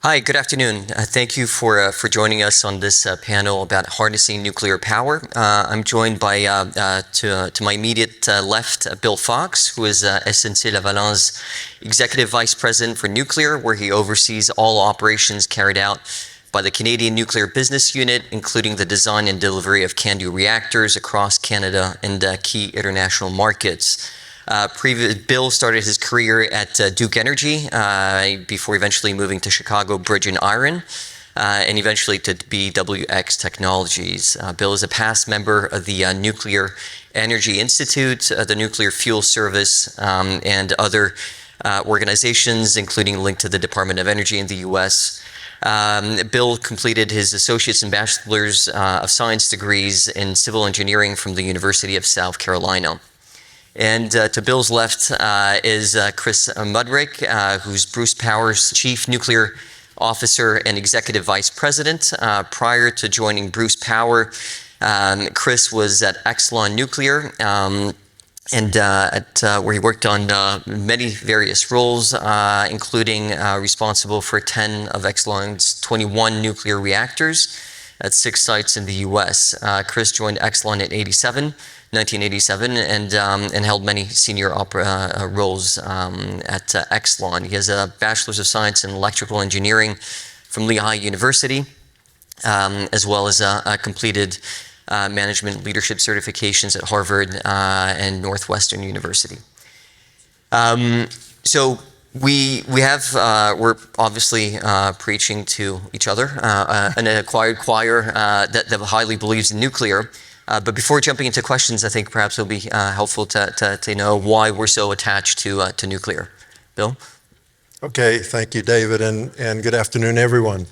Hi, good afternoon. Thank you for joining us on this panel about harnessing nuclear power. I'm joined by, to my immediate left, Bill Fox, who is SNC-Lavalin's Executive Vice President for Nuclear, where he oversees all operations carried out by the Canadian Nuclear Business Unit, including the design and delivery of CANDU reactors across Canada and key international markets. Bill started his career at Duke Energy before eventually moving to Chicago Bridge and Iron and eventually to BWX Technologies. Bill is a past member of the Nuclear Energy Institute, the Nuclear Fuel Service, and other organizations, including linked to the Department of Energy in the U.S. Bill completed his associate's and bachelor's of science degrees in civil engineering from the University of South Carolina. And to Bill's left is Chris Mudrick, who's Bruce Power's Chief Nuclear Officer and Executive Vice President. Prior to joining Bruce Power, Chris was at Exelon Nuclear, where he worked on many various roles, including responsible for 10 of Exelon's 21 nuclear reactors at 6 sites in the U.S. Chris joined Exelon in 1987, and held many senior roles at Exelon. He has a Bachelor's of Science in Electrical Engineering from Lehigh University, as well as completed management leadership certifications at Harvard and Northwestern University. So we're obviously preaching to each other, an acquired choir that highly believes in nuclear. But before jumping into questions, I think perhaps it'll be helpful to know why we're so attached to nuclear. Bill? Okay, thank you, David, and good afternoon, everyone.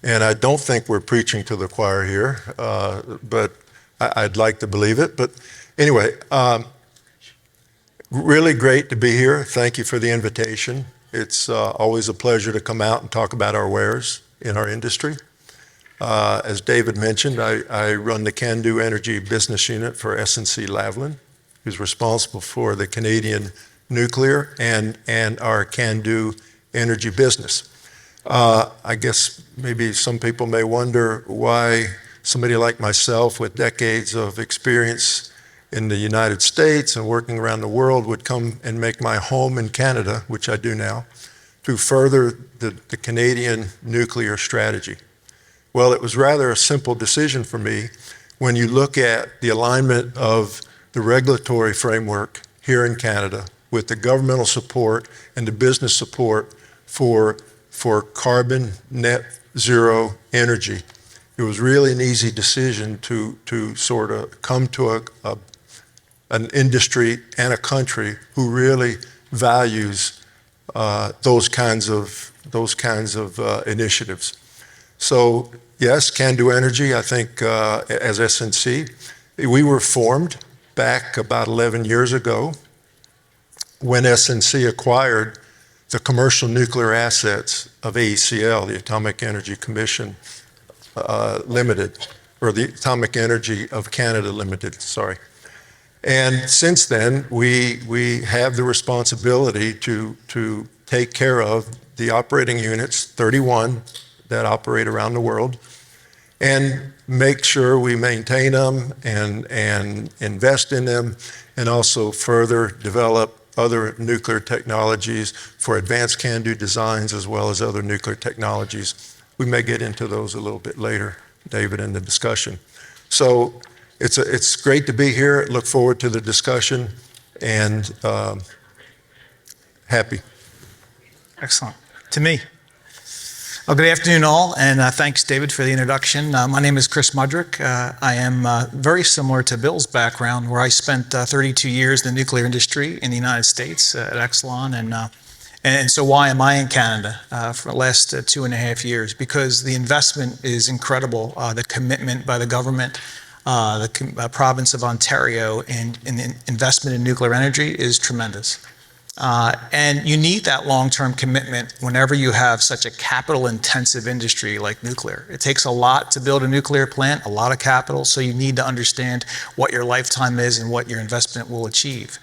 And I don't think we're preaching to the choir here, but I'd like to believe it. But anyway, really great to be here. Thank you for the invitation. It's always a pleasure to come out and talk about our wares in our industry. As David mentioned, I run the CANDU Energy Business Unit for SNC-Lavalin, who's responsible for the Canadian nuclear and our CANDU energy business. I guess maybe some people may wonder why somebody like myself with decades of experience in the United States and working around the world would come and make my home in Canada, which I do now, to further the Canadian nuclear strategy. Well, it was rather a simple decision for me when you look at the alignment of the regulatory framework here in Canada with the governmental support and the business support for carbon net zero energy. It was really an easy decision to sort of come to an industry and a country who really values those kinds of initiatives. So yes, CANDU Energy, I think as SNC, we were formed back about 11 years ago when SNC acquired the commercial nuclear assets of AECL, the Atomic Energy Commission Limited, or the Atomic Energy of Canada Limited, sorry. And since then, we have the responsibility to take care of the operating units, 31, that operate around the world, and make sure we maintain them and invest in them, and also further develop other nuclear technologies for advanced CANDU designs as well as other nuclear technologies. We may get into those a little bit later, David, in the discussion. So it's great to be here. Look forward to the discussion and happy. Excellent. To me. Well, good afternoon, all, and thanks, David, for the introduction. My name is Chris Mudrick. I am very similar to Bill's background, where I spent 32 years in the nuclear industry in the United States at Exelon, and so why am I in Canada for the last 2.5 years? Because the investment is incredible. The commitment by the government, the province of Ontario, and the investment in nuclear energy is tremendous. And you need that long-term commitment whenever you have such a capital-intensive industry like nuclear. It takes a lot to build a nuclear plant, a lot of capital, so you need to understand what your lifetime is and what your investment will achieve.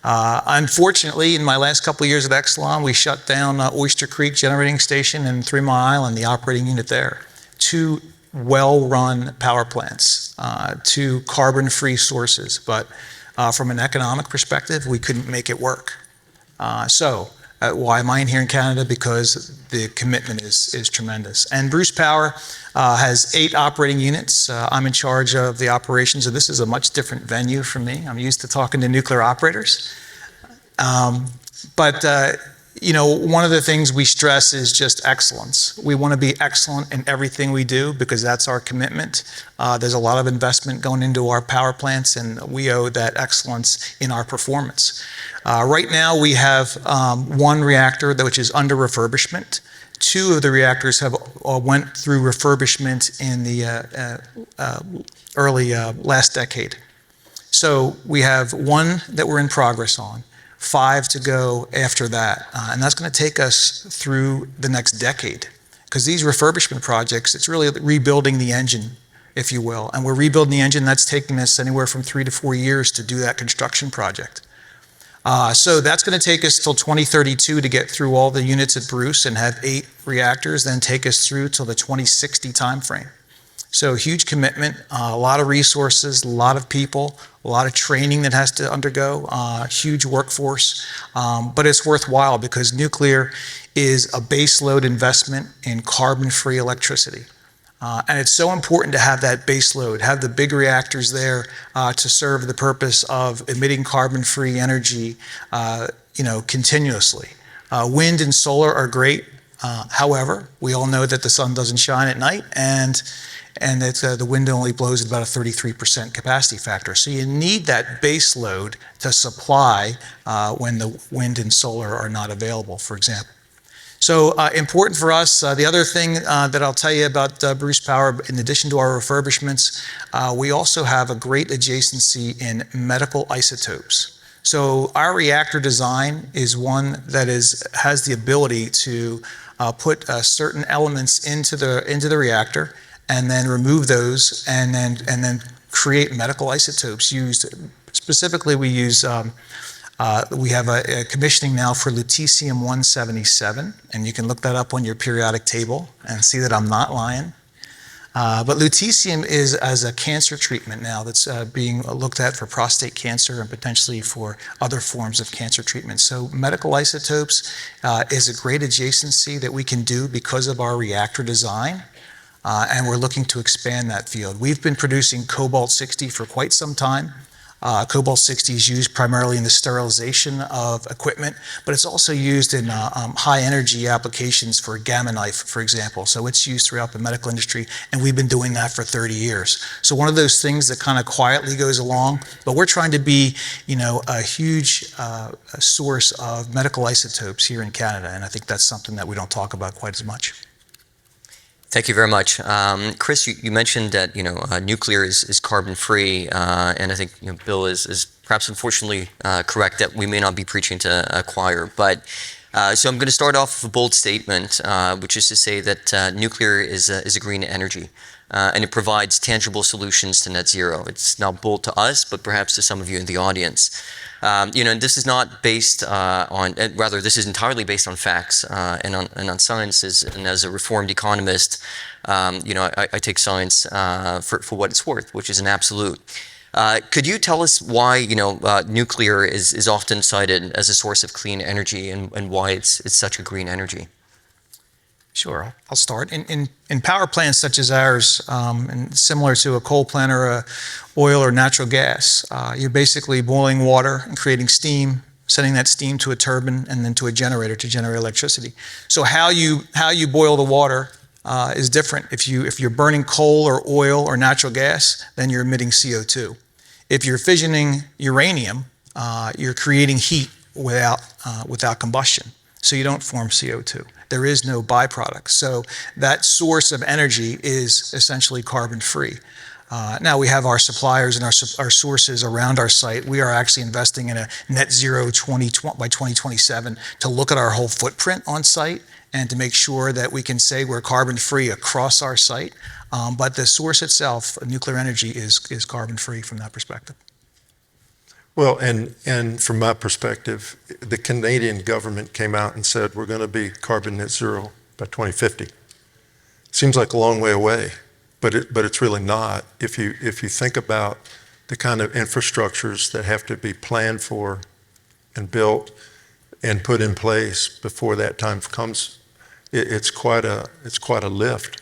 Unfortunately, in my last couple of years at Exelon, we shut down Oyster Creek Generating Station and 3 Mile Island, the operating unit there. 2 well-run power plants, 2 carbon-free sources, but from an economic perspective, we couldn't make it work. Why am I in here in Canada? Because the commitment is tremendous. And Bruce Power has 8 operating units. I'm in charge of the operations, and this is a much different venue for me. I'm used to talking to nuclear operators. One of the things we stress is just excellence. We want to be excellent in everything we do because that's our commitment. There's a lot of investment going into our power plants, and we owe that excellence in our performance. Right now, we have 1 reactor which is under refurbishment. 2 of the reactors have went through refurbishment in the early last decade. So we have 1 that we're in progress on. 5 to go after that. And that's going to take us through the next decade. Because these refurbishment projects, it's really rebuilding the engine, if you will. And we're rebuilding the engine. That's taking us anywhere from 3 to 4 years to do that construction project. So that's going to take us till 2032 to get through all the units at Bruce and have 8 reactors, then take us through till the 2060 timeframe. So huge commitment, a lot of resources, a lot of people, a lot of training that has to undergo, huge workforce, but it's worthwhile because nuclear is a base load investment in carbon-free electricity. And it's so important to have that base load, have the big reactors there to serve the purpose of emitting carbon-free energy, continuously. Wind and solar are great. However, we all know that the sun doesn't shine at night, and that the wind only blows at about a 33% capacity factor. So you need that base load to supply when the wind and solar are not available, for example. So important for us. The other thing that I'll tell you about Bruce Power, in addition to our refurbishments, we also have a great adjacency in medical isotopes. So our reactor design is one that has the ability to put certain elements into the reactor and then remove those and then create medical isotopes used. Specifically, we have a commissioning now for lutetium-177, and you can look that up on your periodic table and see that I'm not lying. But lutetium is as a cancer treatment now that's being looked at for prostate cancer and potentially for other forms of cancer treatment. So medical isotopes is a great adjacency that we can do because of our reactor design. And we're looking to expand that field. We've been producing cobalt-60 for quite some time. Cobalt-60 is used primarily in the sterilization of equipment, but it's also used in high-energy applications for a gamma knife, for example. So it's used throughout the medical industry, and we've been doing that for 30 years. So one of those things that kind of quietly goes along, but we're trying to be, a huge source of medical isotopes here in Canada, and I think that's something that we don't talk about quite as much. Thank you very much. Chris, you mentioned that nuclear is carbon-free, and I think Bill is perhaps unfortunately correct that we may not be preaching to a choir. But so I'm going to start off with a bold statement, which is to say that nuclear is a green energy, and it provides tangible solutions to net zero. It's not bold to us, but perhaps to some of you in the audience. And this is not based rather, this is entirely based on facts and on sciences. And as a reformed economist, I take science for what it's worth, which is an absolute. Could you tell us why, nuclear is often cited as a source of clean energy and why it's such a green energy? Sure, I'll start. In power plants such as ours, and similar to a coal plant or a oil or natural gas, you're basically boiling water and creating steam, sending that steam to a turbine and then to a generator to generate electricity. So how you boil the water is different. If you're burning coal or oil or natural gas, then you're emitting CO2. If you're fissioning uranium, you're creating heat without combustion. So you don't form CO2. There is no byproduct. So that source of energy is essentially carbon-free. Now we have our suppliers and our sources around our site. We are actually investing in a net zero by 2027 to look at our whole footprint on site and to make sure that we can say we're carbon-free across our site. But the source itself, nuclear energy, is carbon-free from that perspective. Well, and from my perspective, the Canadian government came out and said we're going to be carbon net zero by 2050. Seems like a long way away, but it's really not. If you think about the kind of infrastructures that have to be planned for and built and put in place before that time comes, it's quite a lift.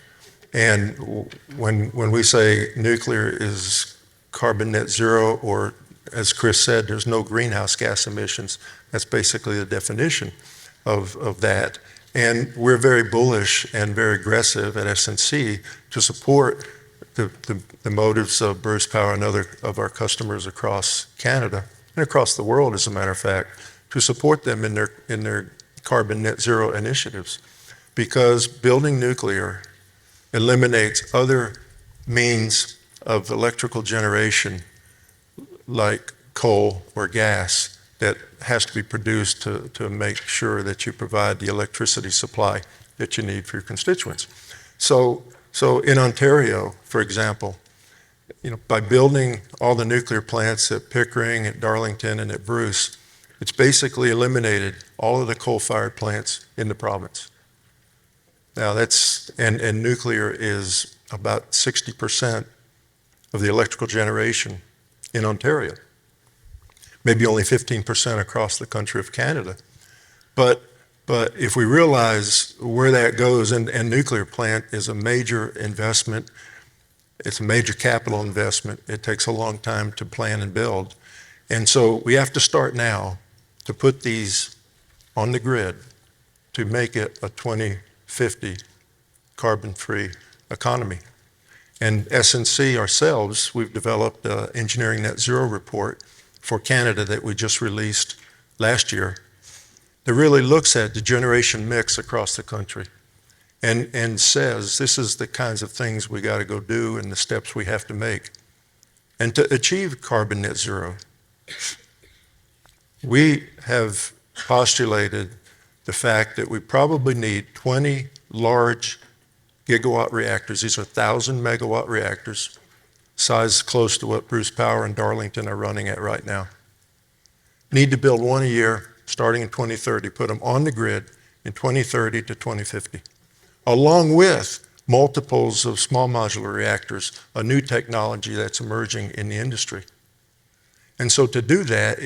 And when we say nuclear is carbon net zero, or as Chris said, there's no greenhouse gas emissions, that's basically the definition of that. And we're very bullish and very aggressive at SNC to support the motives of Bruce Power and other of our customers across Canada and across the world, as a matter of fact, to support them in their carbon net zero initiatives. Because building nuclear eliminates other means of electrical generation like coal or gas that has to be produced to make sure that you provide the electricity supply that you need for your constituents. So in Ontario, for example, by building all the nuclear plants at Pickering, at Darlington, and at Bruce, it's basically eliminated all of the coal-fired plants in the province. Now and nuclear is about 60% of the electrical generation in Ontario. Maybe only 15% across the country of Canada. But if we realize where that goes, and nuclear plant is a major investment, it's a major capital investment. It takes a long time to plan and build. And so we have to start now to put these on the grid to make it a 2050 carbon-free economy. And SNC ourselves, we've developed an engineering net zero report for Canada that we just released last year that really looks at the generation mix across the country and says this is the kinds of things we got to go do and the steps we have to make. And to achieve carbon net zero, we have postulated the fact that we probably need 20 large gigawatt reactors. These are 1,000 megawatt reactors, size close to what Bruce Power and Darlington are running at right now. Need to build one a year starting in 2030, put them on the grid in 2030 to 2050, along with multiples of small modular reactors, a new technology that's emerging in the industry. And so to do that,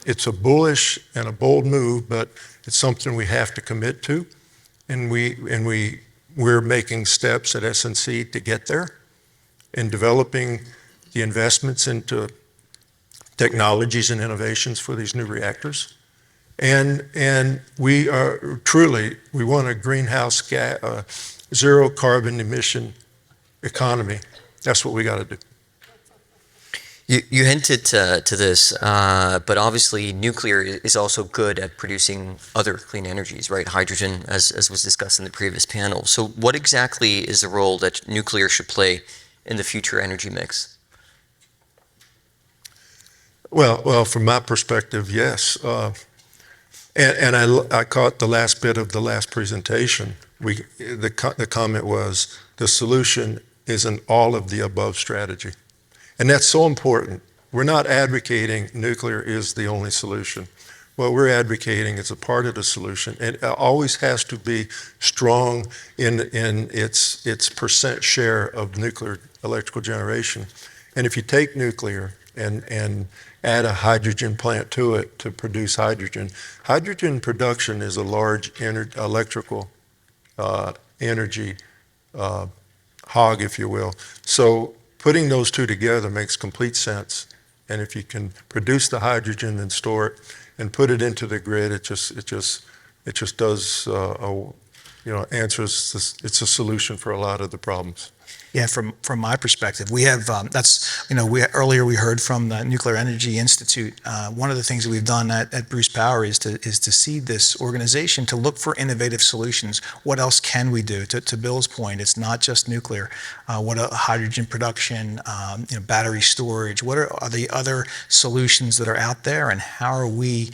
it's a bullish and a bold move, but it's something we have to commit to. And we're making steps at SNC to get there and developing the investments into technologies and innovations for these new reactors. And we are truly, we want a greenhouse gas, zero carbon emission economy. That's what we got to do. You hinted to this, but obviously nuclear is also good at producing other clean energies, right? Hydrogen, as was discussed in the previous panel. So what exactly is the role that nuclear should play in the future energy mix? Well, from my perspective, yes. And I caught the last bit of the last presentation. The comment was the solution is an all of the above strategy. And that's so important. We're not advocating nuclear is the only solution. What we're advocating is a part of the solution. It always has to be strong in its percent share of nuclear electrical generation. And if you take nuclear and add a hydrogen plant to it to produce hydrogen, hydrogen production is a large electrical energy hog, if you will. So putting those two together makes complete sense. And if you can produce the hydrogen and store it and put it into the grid, it just does answers this, it's a solution for a lot of the problems. Yeah, from my perspective, we have earlier we heard from the Nuclear Energy Institute. One of the things that we've done at Bruce Power is to seed this organization to look for innovative solutions. What else can we do? To Bill's point, it's not just nuclear. What hydrogen production, battery storage? What are the other solutions that are out there, and how are we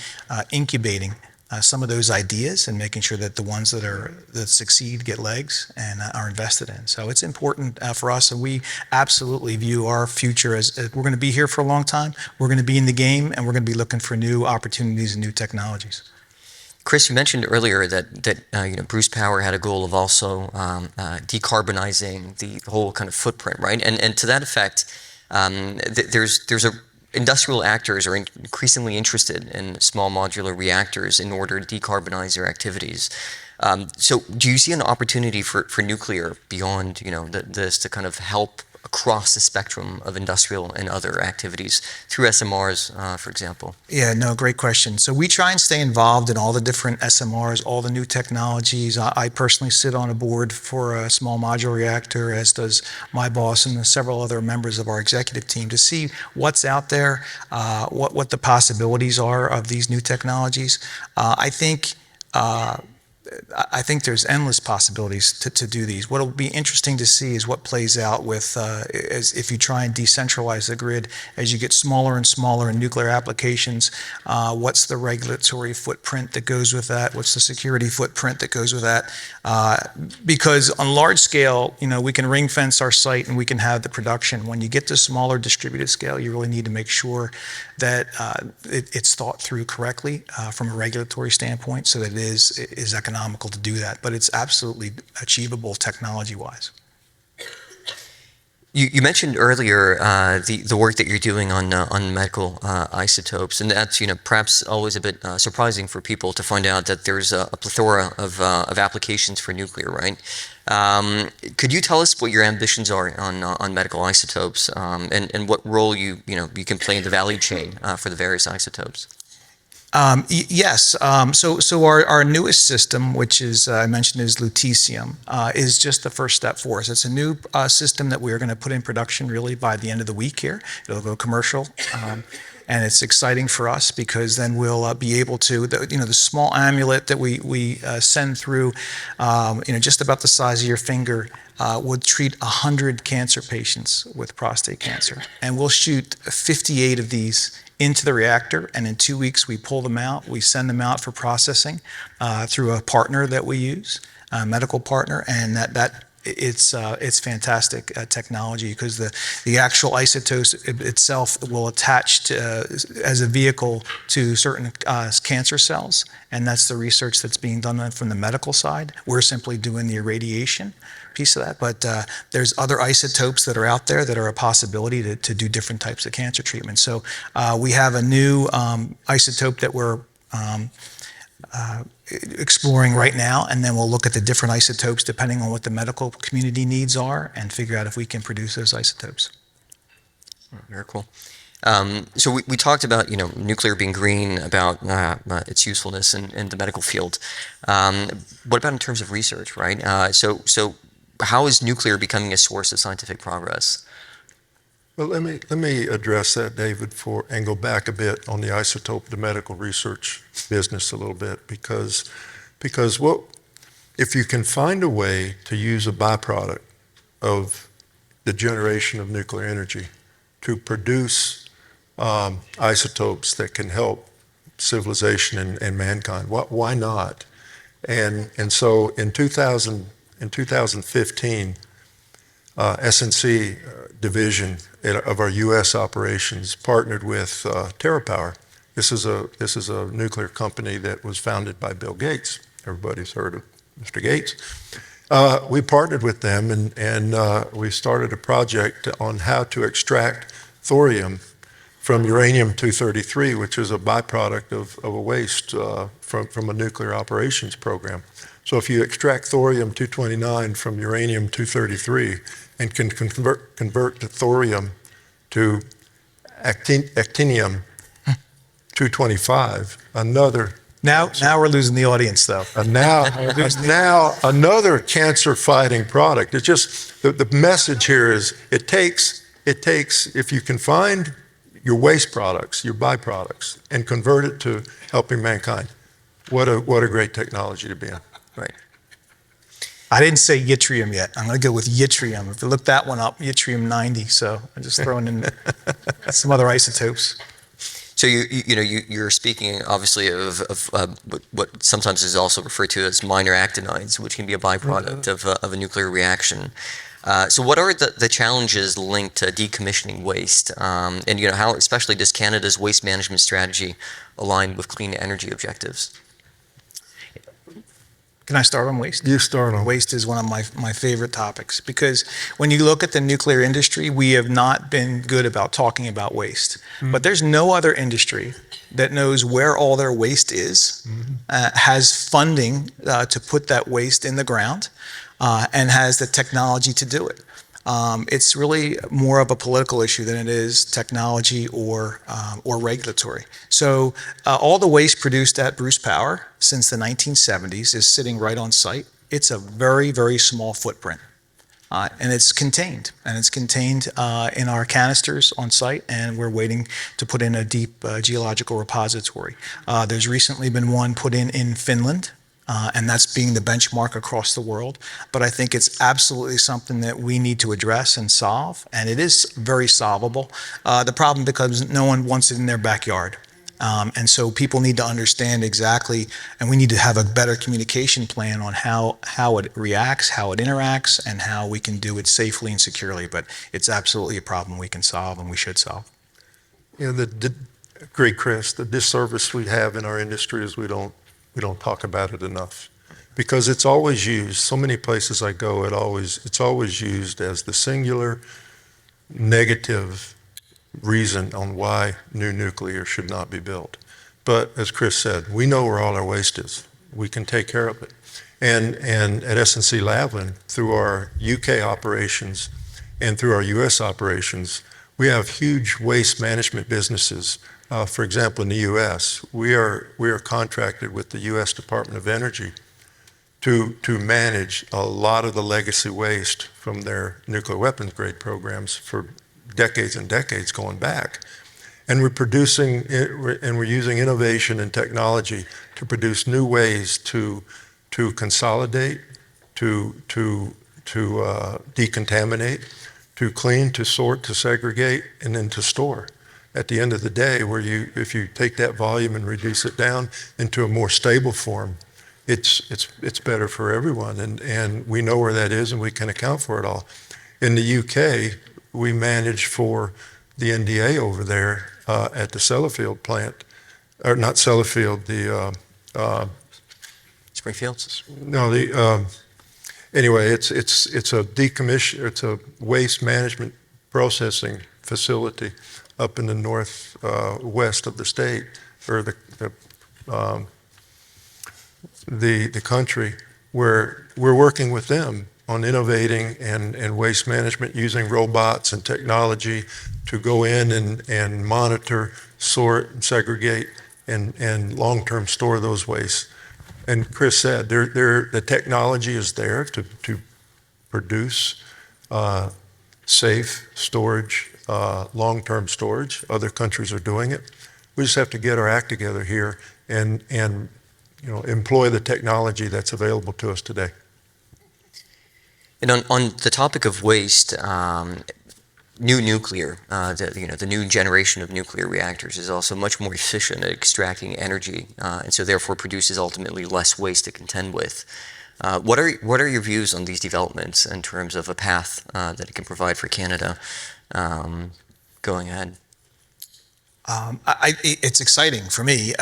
incubating some of those ideas and making sure that the ones that succeed get legs and are invested in. So it's important for us, and we absolutely view our future as we're going to be here for a long time. We're going to be in the game, and we're going to be looking for new opportunities and new technologies. Chris, you mentioned earlier that Bruce Power had a goal of also decarbonizing the whole kind of footprint, right? And to that effect, there's a industrial actors are increasingly interested in small modular reactors in order to decarbonize their activities. So do you see an opportunity for nuclear beyond this to kind of help across the spectrum of industrial and other activities through SMRs, for example? Yeah, no, great question. So we try and stay involved in all the different SMRs, all the new technologies. I personally sit on a board for a small modular reactor, as does my boss and several other members of our executive team, to see what's out there, what the possibilities are of these new technologies. I think there's endless possibilities to do these. What will be interesting to see is what plays out with as if you try and decentralize the grid as you get smaller and smaller in nuclear applications. What's the regulatory footprint that goes with that? What's the security footprint that goes with that? Because on large scale, we can ring fence our site and we can have the production. When you get to smaller distributed scale, you really need to make sure that it's thought through correctly from a regulatory standpoint, so that it is economical to do that, but it's absolutely achievable technology-wise. You mentioned earlier the work that you're doing on medical isotopes, and that's perhaps always a bit surprising for people to find out that there's a plethora of applications for nuclear, right? Could you tell us what your ambitions are on medical isotopes, and what role you can play in the value chain for the various isotopes? Yes. So our newest system, which is I mentioned is lutetium, is just the first step for us. It's a new system that we are going to put in production really by the end of the week here. It'll go commercial. And it's exciting for us because then we'll be able to, the small amulet that we send through, just about the size of your finger, would treat 100 cancer patients with prostate cancer. And we'll shoot 58 of these into the reactor, and in 2 weeks we pull them out. We send them out for processing through a partner that we use, a medical partner, and it's fantastic technology because the actual isotopes itself will attach to, as a vehicle to certain cancer cells, and that's the research that's being done from the medical side. We're simply doing the irradiation piece of that, but there's other isotopes that are out there that are a possibility to do different types of cancer treatment. So we have a new isotope that we're exploring right now, and then we'll look at the different isotopes depending on what the medical community needs are and figure out if we can produce those isotopes. Very cool. So we talked about nuclear being green, about its usefulness in the medical field. What about in terms of research, right? So how is nuclear becoming a source of scientific progress? Well, let me address that, David, and go back a bit on the isotope to medical research business a little bit, because if you can find a way to use a byproduct of the generation of nuclear energy to produce isotopes that can help civilization and mankind, why not? And so in 2015, SNC division of our U.S. operations partnered with TerraPower. This is a nuclear company that was founded by Bill Gates. Everybody's heard of Mr. Gates. We partnered with them and we started a project on how to extract thorium from uranium-233, which is a byproduct of a waste from a nuclear operations program. So if you extract thorium-229 from uranium-233 and can convert the thorium to actinium-225, another... Now we're losing the audience, though. Now another cancer-fighting product. It's just, the message here is it takes, if you can find your waste products, your byproducts, and convert it to helping mankind, what a great technology to be in. Right. I didn't say yttrium yet. I'm going to go with yttrium. If you look that one up, yttrium-90. So I'm just throwing in some other isotopes. So you're speaking obviously of what sometimes is also referred to as minor actinides, which can be a byproduct of a nuclear reaction. So what are the challenges linked to decommissioning waste? And how especially does Canada's waste management strategy align with clean energy objectives? Can I start on waste? You start on. Waste is one of my favorite topics because when you look at the nuclear industry, we have not been good about talking about waste. But there's no other industry that knows where all their waste is, has funding to put that waste in the ground, and has the technology to do it. It's really more of a political issue than it is technology or regulatory. So all the waste produced at Bruce Power since the 1970s is sitting right on site. It's a very, very small footprint. And it's contained. And it's contained in our canisters on site, and we're waiting to put in a deep geological repository. There's recently been one put in Finland. And that's being the benchmark across the world. But I think it's absolutely something that we need to address and solve, and it is very solvable. The problem becomes no one wants it in their backyard. And so people need to understand exactly, and we need to have a better communication plan on how it reacts, how it interacts, and how we can do it safely and securely. But it's absolutely a problem we can solve and we should solve. Agree, Chris, the disservice we have in our industry is we don't talk about it enough, because it's always used. So many places I go, it's always used as the singular negative reason on why new nuclear should not be built. But as Chris said, we know where all our waste is. We can take care of it. And at SNC-Lavalin, through our UK operations and through our US operations, we have huge waste management businesses. For example, in the U.S., we are contracted with the U.S. Department of Energy to manage a lot of the legacy waste from their nuclear weapons grade programs for decades and decades going back. And we're using innovation and technology to produce new ways to consolidate, to decontaminate, to clean, to sort, to segregate, and then to store. At the end of the day, if you take that volume and reduce it down into a more stable form, it's better for everyone, and we know where that is, and we can account for it all. In the UK, we manage for the NDA over there at the Sellafield plant, or not Sellafield, the Springfields? No, anyway, it's a waste management processing facility up in the northwest of the state, or the country, where we're working with them on innovating and waste management using robots and technology to go in and monitor, sort, and segregate, and long-term store those wastes. And Chris said, the technology is there to produce safe storage, long-term storage. Other countries are doing it. We just have to get our act together here and employ the technology that's available to us today. And on the topic of waste, new nuclear, the new generation of nuclear reactors is also much more efficient at extracting energy, and so therefore produces ultimately less waste to contend with. What are your views on these developments in terms of a path that it can provide for Canada going ahead? It's exciting for me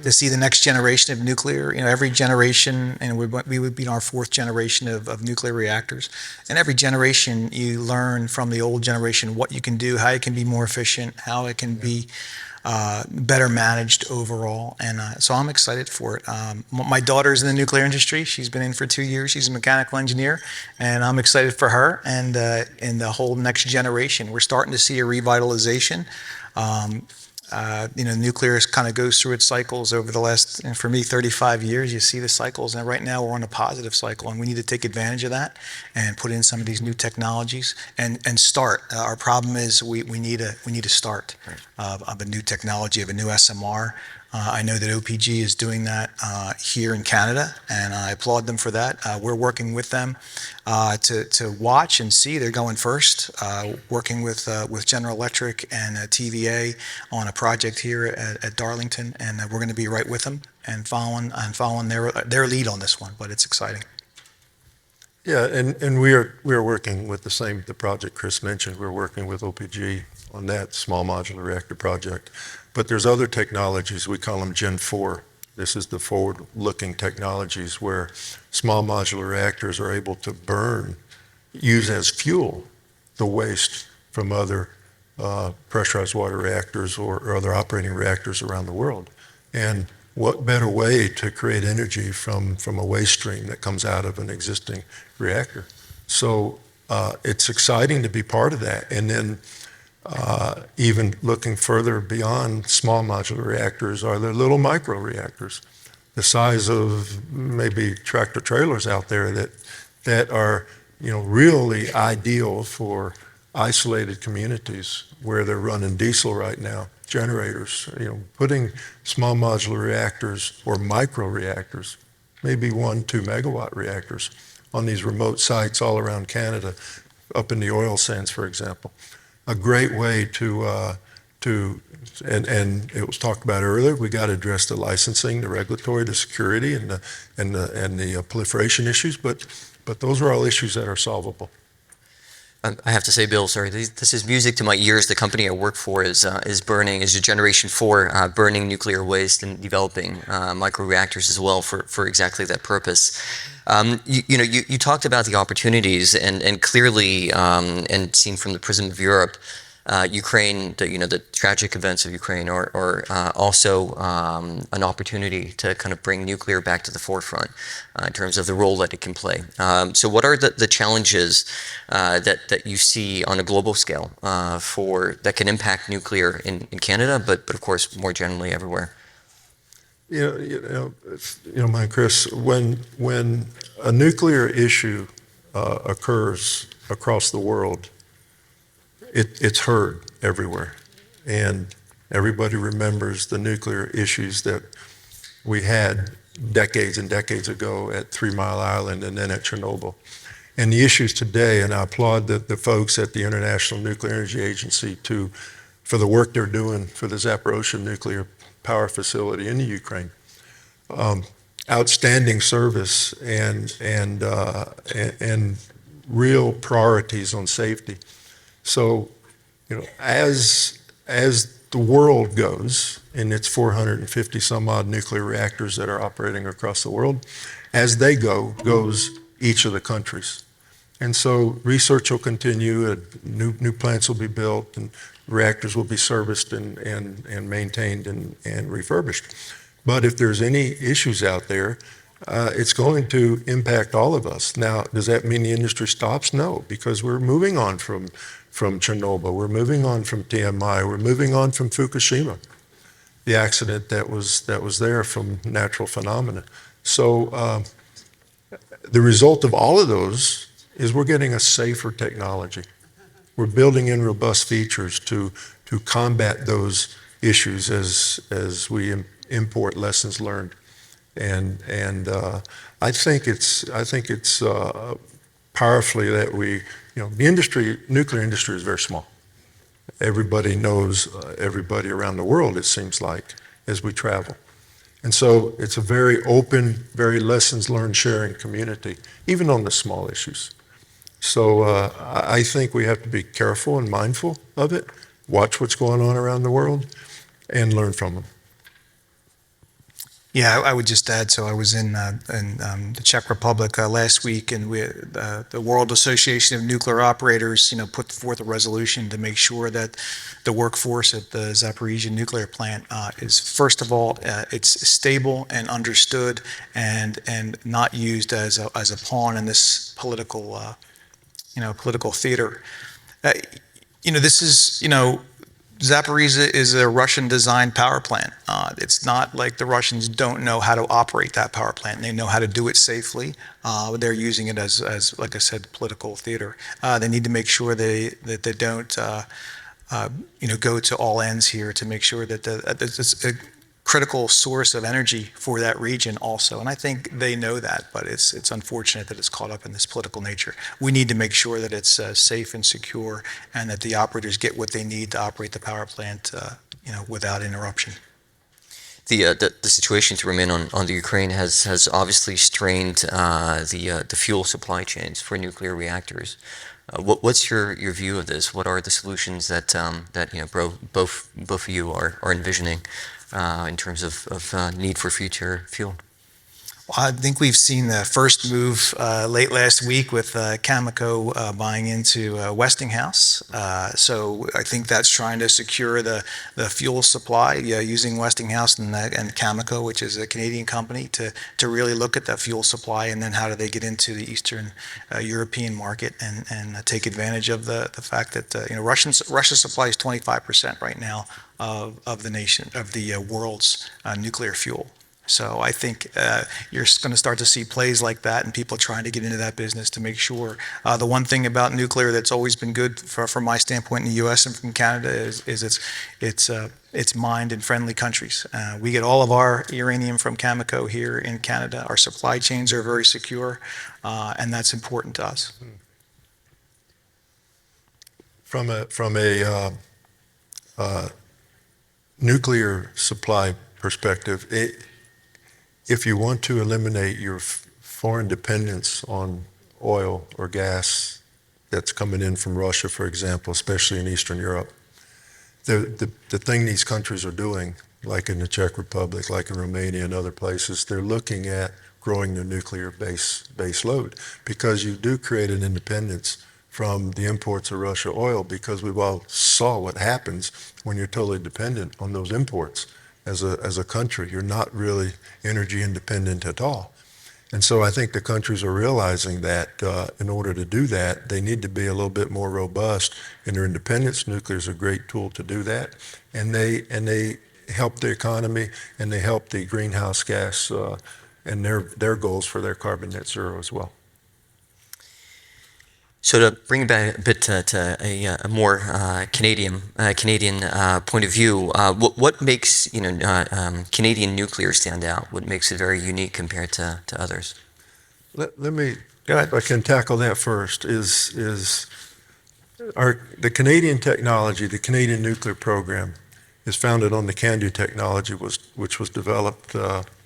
to see the next generation of nuclear. Every generation, and we would be in our fourth generation of nuclear reactors. And every generation, you learn from the old generation what you can do, how it can be more efficient, how it can be better managed overall. And so I'm excited for it. My daughter's in the nuclear industry. She's been in for 2 years. She's a mechanical engineer, and I'm excited for her and in the whole next generation. We're starting to see a revitalization. Nuclear kind of goes through its cycles over the last, for me, 35 years. You see the cycles, and right now we're on a positive cycle, and we need to take advantage of that and put in some of these new technologies and start. Our problem is we need a start of a new technology, of a new SMR, I know that OPG is doing that here in Canada, and I applaud them for that. We're working with them to watch and see. They're going first, working with General Electric and TVA on a project here at Darlington, and we're going to be right with them and following their lead on this one. But it's exciting. Yeah, and we are working with the project Chris mentioned. We're working with OPG on that small modular reactor project. But there's other technologies, we call them Gen 4. This is the forward-looking technologies where small modular reactors are able to use as fuel the waste from other pressurized water reactors or other operating reactors around the world. And what better way to create energy from a waste stream that comes out of an existing reactor? So it's exciting to be part of that. And then even looking further beyond small modular reactors are the little micro reactors, the size of maybe tractor trailers out there that are really ideal for isolated communities where they're running diesel right now, generators. Putting small modular reactors or micro reactors, maybe 1-2 megawatt reactors on these remote sites all around Canada, up in the oil sands, for example. A great way and it was talked about earlier, we got to address the licensing, the regulatory, the security, and the proliferation issues, but those are all issues that are solvable. I have to say, Bill, sorry, this is music to my ears. The company I work for is a Generation 4 burning nuclear waste and developing microreactors as well for exactly that purpose. You talked about the opportunities and clearly, and seen from the prism of Europe, Ukraine, the tragic events of Ukraine are also an opportunity to kind of bring nuclear back to the forefront in terms of the role that it can play. So what are the challenges that you see on a global scale that can impact nuclear in Canada, but of course more generally everywhere? Chris, when a nuclear issue occurs across the world, it's heard everywhere. And everybody remembers the nuclear issues that we had decades and decades ago at 3 Mile Island and then at Chernobyl. And the issues today, and I applaud the folks at the International Nuclear Energy Agency for the work they're doing for the Zaporozhye nuclear power facility in the Ukraine. Outstanding service and real priorities on safety. So, as the world goes in its 450 some odd nuclear reactors that are operating across the world, as they goes each of the countries. And so research will continue, new plants will be built, and reactors will be serviced and maintained and refurbished. But if there's any issues out there, it's going to impact all of us. Now, does that mean the industry stops? No, because we're moving on from Chernobyl, we're moving on from TMI, we're moving on from Fukushima, the accident that was there from natural phenomena. So the result of all of those is we're getting a safer technology. We're building in robust features to combat those issues as we import lessons learned. And I think it's powerfully that the nuclear industry is very small. Everybody knows everybody around the world, it seems like, as we travel. And so it's a very open, very lessons learned sharing community, even on the small issues. So I think we have to be careful and mindful of it, watch what's going on around the world, and learn from them. Yeah, I would just add, so I was in the Czech Republic last week, and the World Association of Nuclear Operators, put forth a resolution to make sure that the workforce at the Zaporizhzhia nuclear plant is, first of all, it's stable and understood, and not used as a pawn in this political theater. This is, Zaporizhzhia is a Russian-designed power plant. It's not like the Russians don't know how to operate that power plant. They know how to do it safely. They're using it as, like I said, political theater. They need to make sure that they don't, go to all ends here to make sure that critical source of energy for that region also. And I think they know that, but it's unfortunate that it's caught up in this political nature. We need to make sure that it's safe and secure, and that the operators get what they need to operate the power plant, without interruption. The situation to remain on the Ukraine has obviously strained the fuel supply chains for nuclear reactors. What's your view of this? What are the solutions that both of you are envisioning in terms of need for future fuel? I think we've seen the first move late last week with Cameco buying into Westinghouse. So I think that's trying to secure the fuel supply using Westinghouse and Cameco, which is a Canadian company, to really look at that fuel supply, and then how do they get into the Eastern European market and take advantage of the fact that Russia supplies 25% right now of the world's nuclear fuel. So I think you're going to start to see plays like that, and people trying to get into that business to make sure. The one thing about nuclear that's always been good from my standpoint in the U.S. and from Canada is it's mined in friendly countries. We get all of our uranium from Cameco here in Canada. Our supply chains are very secure, and that's important to us. From a nuclear supply perspective, if you want to eliminate your foreign dependence on oil or gas that's coming in from Russia, for example, especially in Eastern Europe, the thing these countries are doing, like in the Czech Republic, like in Romania and other places, they're looking at growing their nuclear base load, because you do create an independence from the imports of Russia oil, because we've all saw what happens when you're totally dependent on those imports. As a country, you're not really energy independent at all. And so I think the countries are realizing that in order to do that, they need to be a little bit more robust in their independence. Nuclear is a great tool to do that. And they help the economy, and they help the greenhouse gas and their goals for their carbon net zero as well. So to bring it back a bit to a more Canadian point of view, what makes Canadian nuclear stand out? What makes it very unique compared to others? Let me, Go ahead. if I can tackle that first, is the Canadian technology, the Canadian nuclear program, is founded on the CANDU technology, which was developed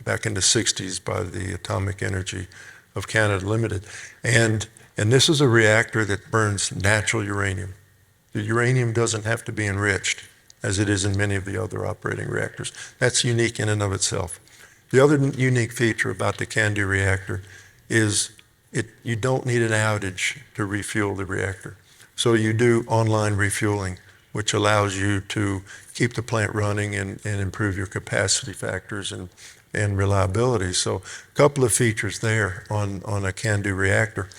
back in the 60s by the Atomic Energy of Canada Limited. And this is a reactor that burns natural uranium. The uranium doesn't have to be enriched, as it is in many of the other operating reactors. That's unique in and of itself. The other unique feature about the CANDU reactor is you don't need an outage to refuel the reactor. So you do online refueling, which allows you to keep the plant running and improve your capacity factors and reliability. So a couple of features there on a CANDU reactor.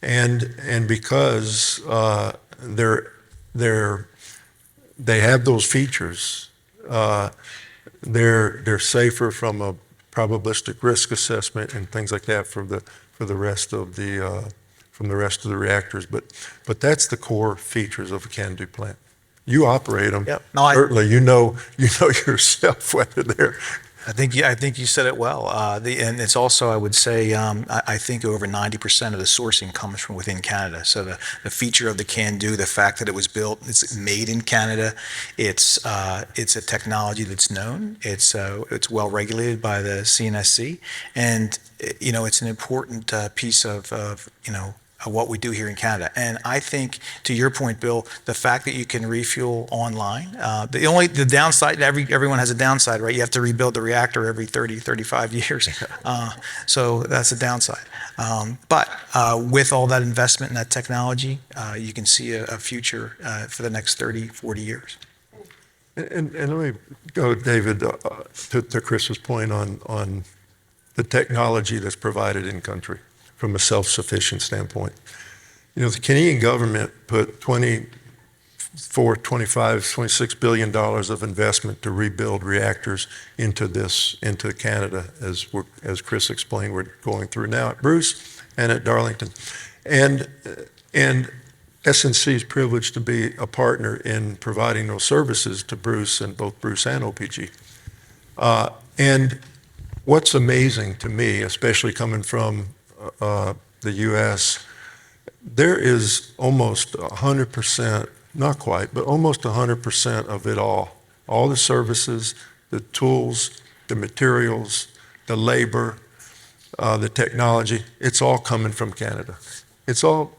And because they have those features, they're safer from a probabilistic risk assessment and things like that for the rest of the reactors. But that's the core features of a CANDU plant. You operate them. Yep. No, certainly, you know yourself whether they're. I think you said it well. And it's also, I would say, I think over 90% of the sourcing comes from within Canada. So the feature of the CANDU, the fact that it was built, it's made in Canada, it's a technology that's known, it's well regulated by the CNSC, and it's an important piece of what we do here in Canada. And I think, to your point, Bill, the fact that you can refuel online, the downside, everyone has a downside, right? You have to rebuild the reactor every 30, 35 years. So that's a downside. But with all that investment in that technology, you can see a future for the next 30, 40 years. And let me go, David, to Chris's point on the technology that's provided in country from a self-sufficient standpoint. The Canadian government put $25, $26 billion of investment to rebuild reactors into Canada, as Chris explained, we're going through now at Bruce and at Darlington. And SNC is privileged to be a partner in providing those services to Bruce, and both Bruce and OPG. And what's amazing to me, especially coming from the U.S., there is almost 100%, not quite, but almost 100% of it all the services, the tools, the materials, the labor, the technology, it's all coming from Canada. It's all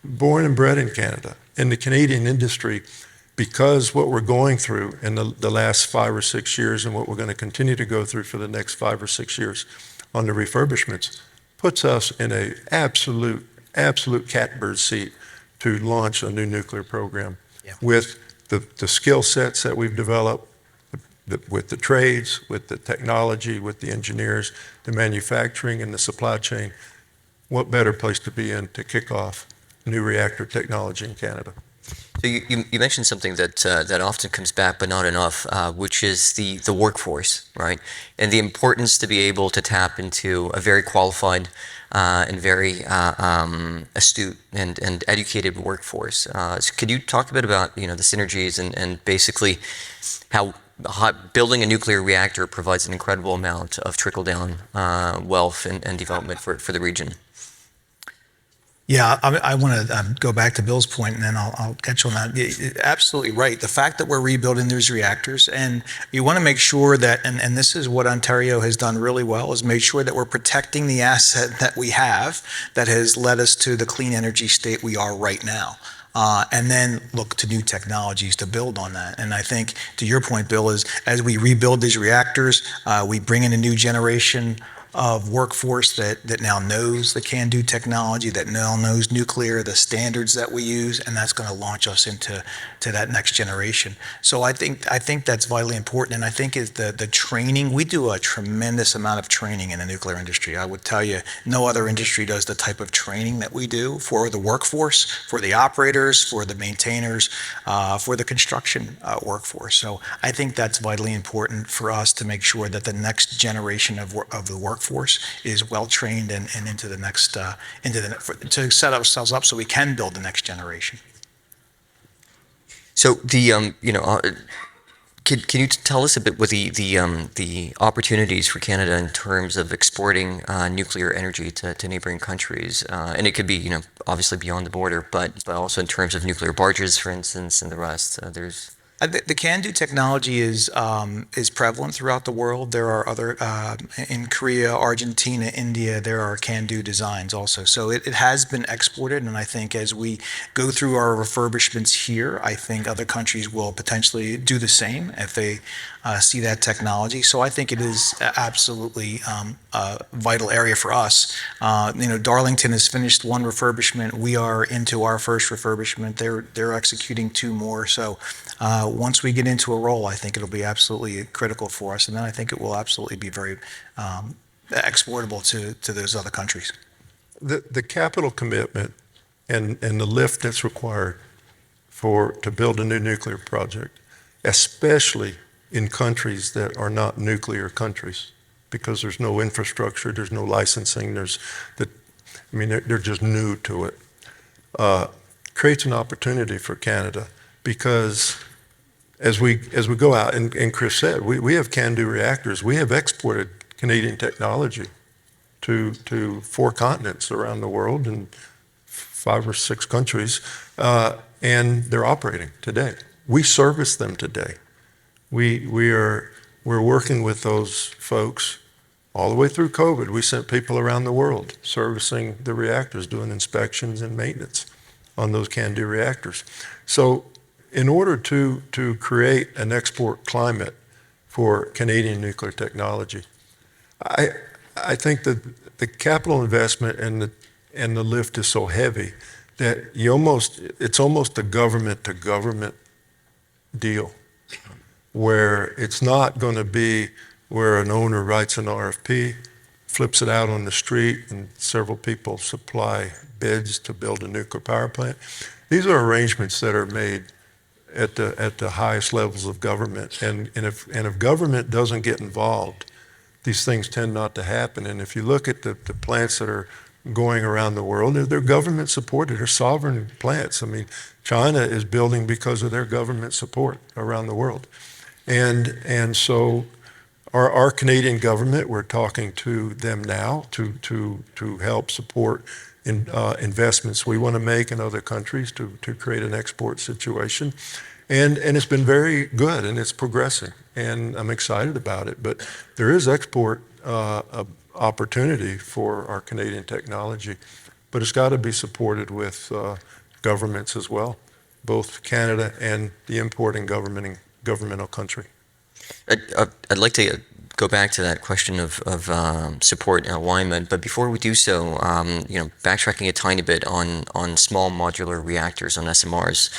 born and bred in Canada. In the Canadian industry, because what we're going through in the last 5 or 6 years and what we're going to continue to go through for the next 5 or 6 years on the refurbishments puts us in an absolute catbird seat to launch a new nuclear program with the skill sets that we've developed, with the trades, with the technology, with the engineers, the manufacturing and the supply chain. What better place to be in to kick off new reactor technology in Canada? So you mentioned something that often comes back, but not enough, which is the workforce, right? And the importance to be able to tap into a very qualified and very astute and educated workforce. So could you talk a bit about the synergies and basically how building a nuclear reactor provides an incredible amount of trickle-down wealth and development for the region? Yeah, I want to go back to Bill's point, and then I'll catch on that. Absolutely right. The fact that we're rebuilding these reactors, and you want to make sure that, and this is what Ontario has done really well, is make sure that we're protecting the asset that we have that has led us to the clean energy state we are right now. And then look to new technologies to build on that. And I think, to your point, Bill, is as we rebuild these reactors, we bring in a new generation of workforce that now knows the CANDU technology, that now knows nuclear, the standards that we use, and that's going to launch us into that next generation. So I think that's vitally important, and I think is the training. We do a tremendous amount of training in the nuclear industry. I would tell you, no other industry does the type of training that we do for the workforce, for the operators, for the maintainers, for the construction workforce. So I think that's vitally important for us to make sure that the next generation of the workforce is well trained and into the next to set ourselves up so we can build the next generation. So can you tell us a bit what the opportunities for Canada in terms of exporting nuclear energy to neighboring countries, and it could be obviously beyond the border, but also in terms of nuclear barges, for instance, and the rest. There's The CANDU technology is prevalent throughout the world. There are other, in Korea, Argentina, India, there are CANDU designs also. So it has been exported, and I think as we go through our refurbishments here, I think other countries will potentially do the same if they see that technology. So I think it is absolutely a vital area for us. Darlington has finished one refurbishment. We are into our first refurbishment. They're executing 2 more. So once we get into a role, I think it'll be absolutely critical for us, and then I think it will absolutely be very exportable to those other countries. The capital commitment and the lift that's required to build a new nuclear project, especially in countries that are not nuclear countries, because there's no infrastructure, there's no licensing, they're just new to it, creates an opportunity for Canada. Because as we go out, and Chris said, we have CANDU reactors. We have exported Canadian technology to 4 continents around the world and 5 or 6 countries, and they're operating today. We service them today. We're working with those folks all the way through COVID. We sent people around the world servicing the reactors, doing inspections and maintenance on those CANDU reactors. So in order to create an export climate for Canadian nuclear technology, I think that the capital investment and the lift is so heavy that it's almost a government-to-government deal, where it's not going to be where an owner writes an RFP, flips it out on the street, and several people supply bids to build a nuclear power plant. These are arrangements that are made at the highest levels of government, and if government doesn't get involved, these things tend not to happen. And if you look at the plants that are going around the world, they're government supported, they're sovereign plants. I mean, China is building because of their government support around the world, and so Our Canadian government, we're talking to them now to help support investments we want to make in other countries to create an export situation. And it's been very good, and it's progressing, and I'm excited about it. But there is export opportunity for our Canadian technology, but it's got to be supported with governments as well, both Canada and the importing governmental country. I'd like to go back to that question of support and alignment, but before we do so, backtracking a tiny bit on small modular reactors, on SMRs.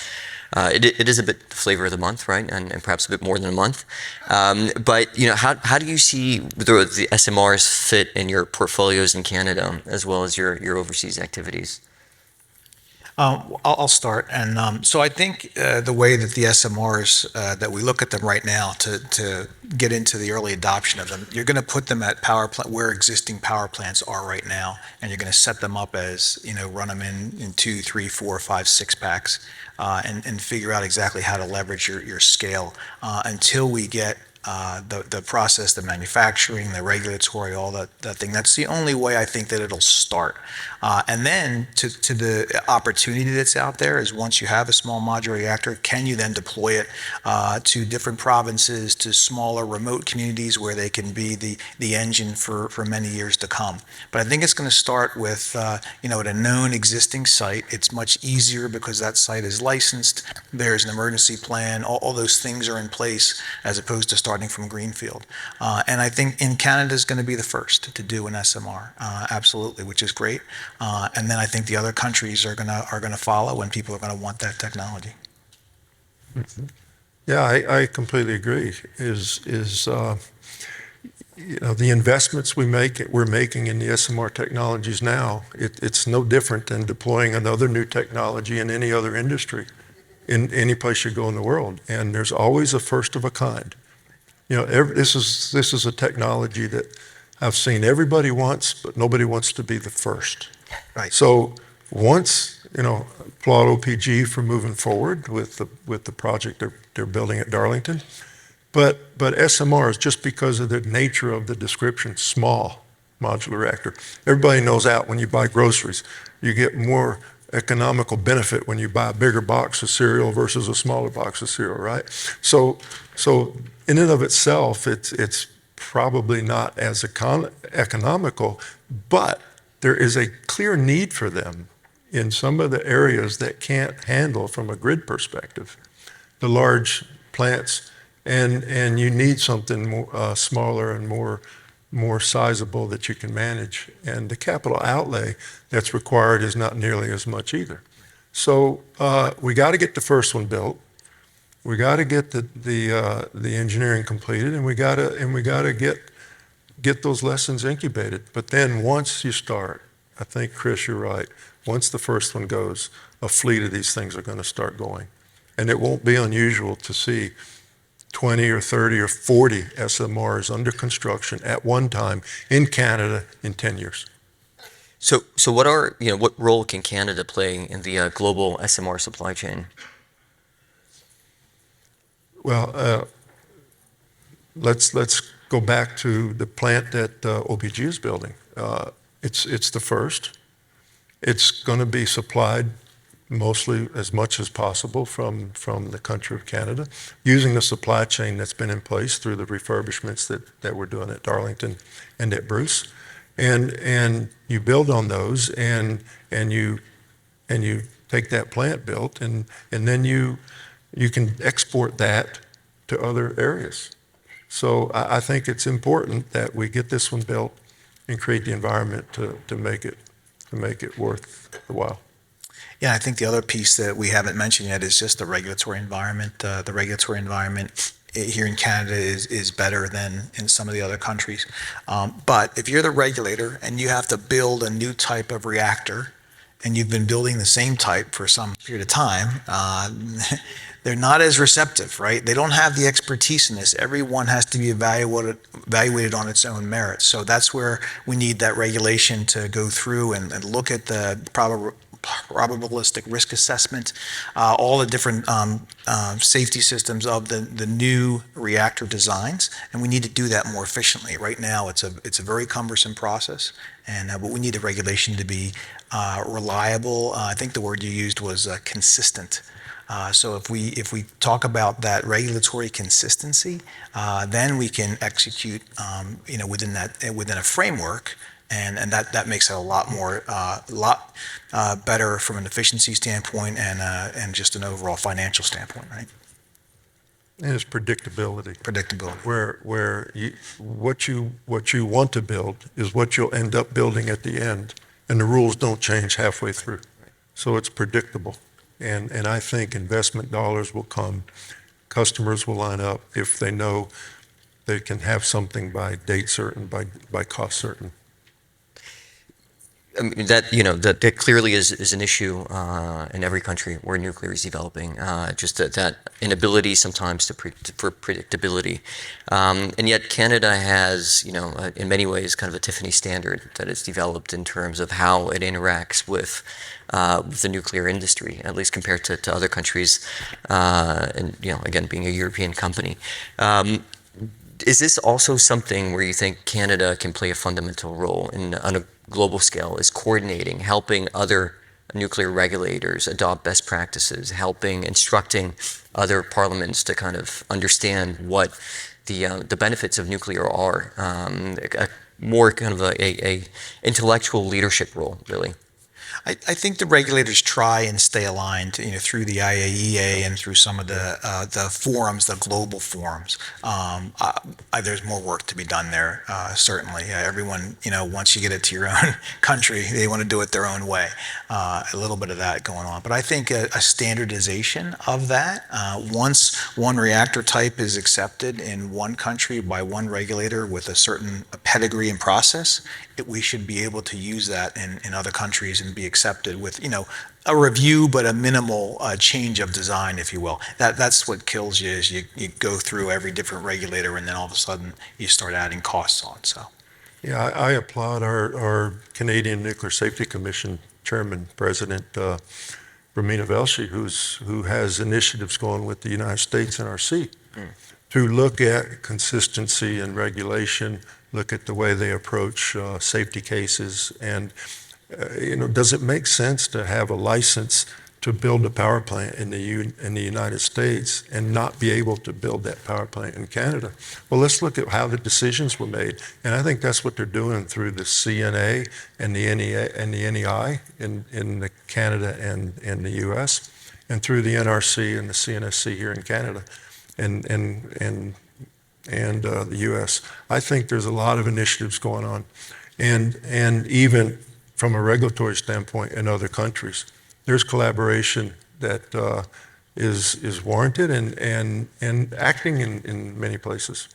It is a bit the flavor of the month, right? And perhaps a bit more than a month. But how do you see the SMRs fit in your portfolios in Canada as well as your overseas activities? I'll start. And so I think the way that the SMRs, that we look at them right now to get into the early adoption of them, you're going to put them at power plant where existing power plants are right now, and you're going to set them up as, run them in 2, 3, 4, 5, 6 packs, and figure out exactly how to leverage your scale until we get the process, the manufacturing, the regulatory, all that thing. That's the only way I think that it'll start. And then to the opportunity that's out there is once you have a small modular reactor, can you then deploy it to different provinces, to smaller remote communities where they can be the engine for many years to come. But I think it's going to start with, at a known existing site. It's much easier because that site is licensed. There's an emergency plan. All those things are in place as opposed to starting from greenfield. And I think in Canada is going to be the first to do an SMR, absolutely, which is great. And then I think the other countries are gonna follow, and people are gonna want that technology. Mm-hmm. Yeah, I completely agree. The investments we're making in the SMR technologies now, it's no different than deploying another new technology in any other industry, in any place you go in the world. And there's always a first of a kind. This is a technology that I've seen everybody wants, but nobody wants to be the first. Right. So once, applaud OPG for moving forward with the project they're building at Darlington. But SMRs, just because of the nature of the description, small modular reactor. Everybody knows out when you buy groceries, you get more economical benefit when you buy a bigger box of cereal versus a smaller box of cereal, right? So in and of itself, it's probably not as economical, but there is a clear need for them in some of the areas that can't handle, from a grid perspective, the large plants, and you need something more, smaller and more sizable that you can manage. And the capital outlay that's required is not nearly as much either. So we got to get the first one built. We got to get the engineering completed, and we got to get those lessons incubated. But then once you start, I think, Chris, you're right. Once the first one goes, a fleet of these things are going to start going. And it won't be unusual to see 20 or 30 or 40 SMRs under construction at one time in Canada in 10 years. So what role can Canada play in the global SMR supply chain? Well, let's go back to the plant that OPG is building. It's the first. It's going to be supplied mostly as much as possible from the country of Canada, using the supply chain that's been in place through the refurbishments that we're doing at Darlington and at Bruce. And you build on those, and you take that plant built, and then you can export that to other areas. So I think it's important that we get this one built and create the environment to make it worth the while. Yeah, I think the other piece that we haven't mentioned yet is just the regulatory environment. The regulatory environment here in Canada is better than in some of the other countries. But if you're the regulator and you have to build a new type of reactor, and you've been building the same type for some period of time, they're not as receptive, right? They don't have the expertise in this. Everyone has to be evaluated on its own merits. So that's where we need that regulation to go through and look at the probabilistic risk assessment, all the different safety systems of the new reactor designs, and we need to do that more efficiently. Right now, it's a very cumbersome process, but we need the regulation to be reliable. I think the word you used was consistent. So if we talk about that regulatory consistency, then we can execute, within a framework, and that makes it a lot better from an efficiency standpoint and just an overall financial standpoint, right? And it's predictability. Predictability. What you want to build is what you'll end up building at the end, and the rules don't change halfway through. So it's predictable. And I think investment dollars will come, customers will line up if they know they can have something by date certain, by cost certain. I mean, that clearly is an issue in every country where nuclear is developing. Just that inability sometimes for predictability, and yet Canada has, in many ways, kind of a Tiffany standard that is developed in terms of how it interacts with the nuclear industry, at least compared to other countries, and again, being a European company. Is this also something where you think Canada can play a fundamental role on a global scale, is coordinating, helping other nuclear regulators adopt best practices, instructing other parliaments to kind of understand what the benefits of nuclear are, more kind of a intellectual leadership role, really? I think the regulators try and stay aligned, through the IAEA and through some of the forums, the global forums. There's more work to be done there, certainly. Everyone, once you get it to your own country, they want to do it their own way. A little bit of that going on. But I think a standardization of that, once one reactor type is accepted in one country by one regulator with a certain pedigree and process, we should be able to use that in other countries and be accepted with, a review, but a minimal change of design, if you will. That's what kills you, is you go through every different regulator and then all of a sudden you start adding costs on. So, yeah, I applaud our Canadian Nuclear Safety Commission Chairman, President Romina Velshi, who has initiatives going with the United States NRC to look at consistency and regulation, look at the way they approach safety cases, and does it make sense to have a license to build a power plant in the United States and not be able to build that power plant in Canada? Well, let's look at how the decisions were made, and I think that's what they're doing through the CNA and the NEA and the NEI in Canada and the U.S., and through the NRC and the CNSC here in Canada and the U.S. I think there's a lot of initiatives going on, and even from a regulatory standpoint in other countries, there's collaboration that is warranted and acting in many places.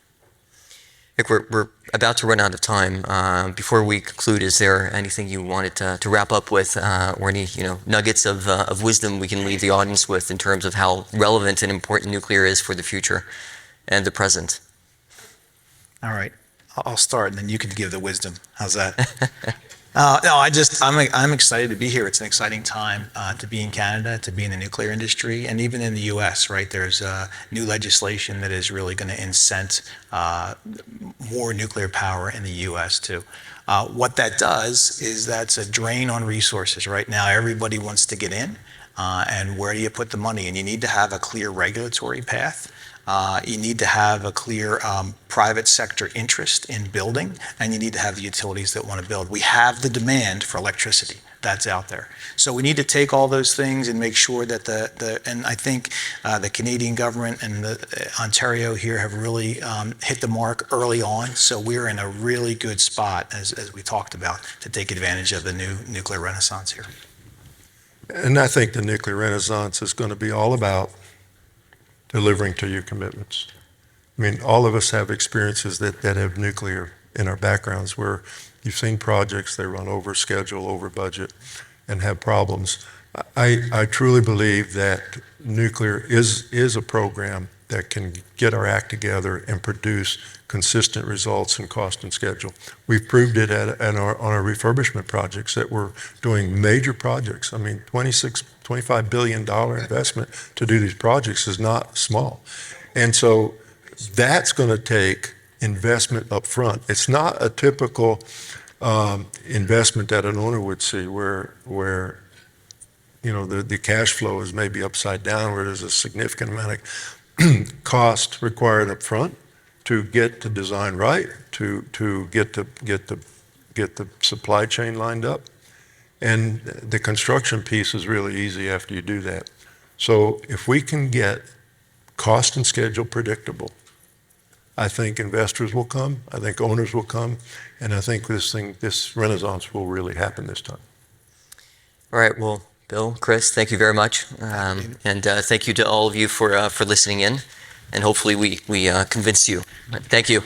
I think we're about to run out of time. Before we conclude, is there anything you wanted to wrap up with, or any nuggets of wisdom we can leave the audience with in terms of how relevant and important nuclear is for the future and the present? All right, I'll start, and then you can give the wisdom. How's that? I'm excited to be here. It's an exciting time to be in Canada, to be in the nuclear industry, and even in the U.S., right? There's new legislation that is really going to incent more nuclear power in the U.S. too. What that does is that's a drain on resources. Right now, everybody wants to get in, and where do you put the money? And you need to have a clear regulatory path. You need to have a clear private sector interest in building, and you need to have the utilities that want to build. We have the demand for electricity that's out there. So we need to take all those things and make sure that and I think the Canadian government and the Ontario here have really hit the mark early on. So we're in a really good spot, as we talked about, to take advantage of the new nuclear renaissance here. And I think the nuclear renaissance is going to be all about delivering to your commitments. I mean, all of us have experiences that have nuclear in our backgrounds where you've seen projects, they run over schedule, over budget, and have problems. I truly believe that nuclear is a program that can get our act together and produce consistent results in cost and schedule. We've proved it on our refurbishment projects that we're doing major projects. I mean, $25 billion investment to do these projects is not small. And so that's going to take investment up front. It's not a typical investment that an owner would see where the cash flow is maybe upside down, where there's a significant amount of cost required up front to get the design right, to get the supply chain lined up. And the construction piece is really easy after you do that. So if we can get cost and schedule predictable, I think investors will come, I think owners will come, and I think this renaissance will really happen this time. All right, well, Bill, Chris, thank you very much. And thank you to all of you for listening in. And hopefully we convinced you. Thank you.